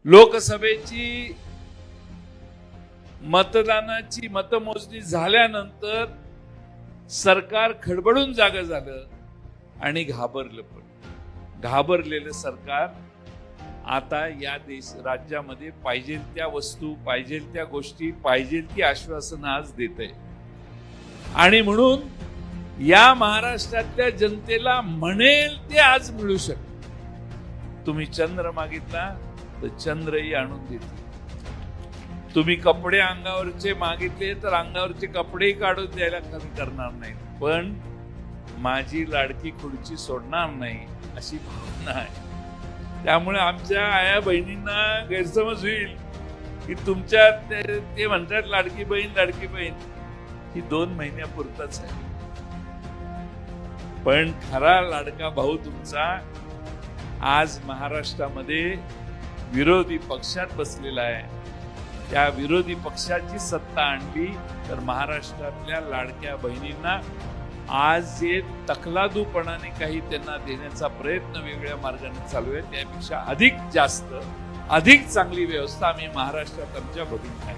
लोकसभेची मतदानाची मतमोजणी झाल्यानंतर सरकार खडबडून जागं झालं आणि घाबरलं. पण घाबरलेलं सरकार आता या राज्यामध्ये पाहिजे त्या वस्तू, पाहिजे त्या गोष्टी, पाहिजे ती आश्वासनं आज देतंय. आणि म्हणून या महाराष्ट्रातल्या जनतेला म्हणेल ते आज मिळू शकते. तुम्ही चंद्र मागितला तर चंद्रही आणून देते. तुम्ही कपडे अंगावरचे मागितले तर अंगावरचे कपडेही काढून द्यायला कमी करणार नाहीत. पण माझी लाडकी खुर्ची सोडणार नाही अशी भावना आहे. त्यामुळे आमच्या आया बहिणींना गैरसमज होईल की तुमच्या ते म्हणतात लाडकी बहीण ही 2 महिन्यापुरताच आहे. पण खरा लाडका भाऊ तुमचा आज महाराष्ट्रामध्ये विरोधी पक्षात बसलेला आहे. त्या विरोधी पक्षाची सत्ता आणली तर महाराष्ट्रातल्या लाडक्या बहिणींना आज जे तकलादूपणाने काही त्यांना देण्याचा प्रयत्न वेगळ्या मार्गाने चालू आहे त्यापेक्षा अधिक जास्त, अधिक चांगली व्यवस्था आम्ही महाराष्ट्रात आमच्या बघून आहे.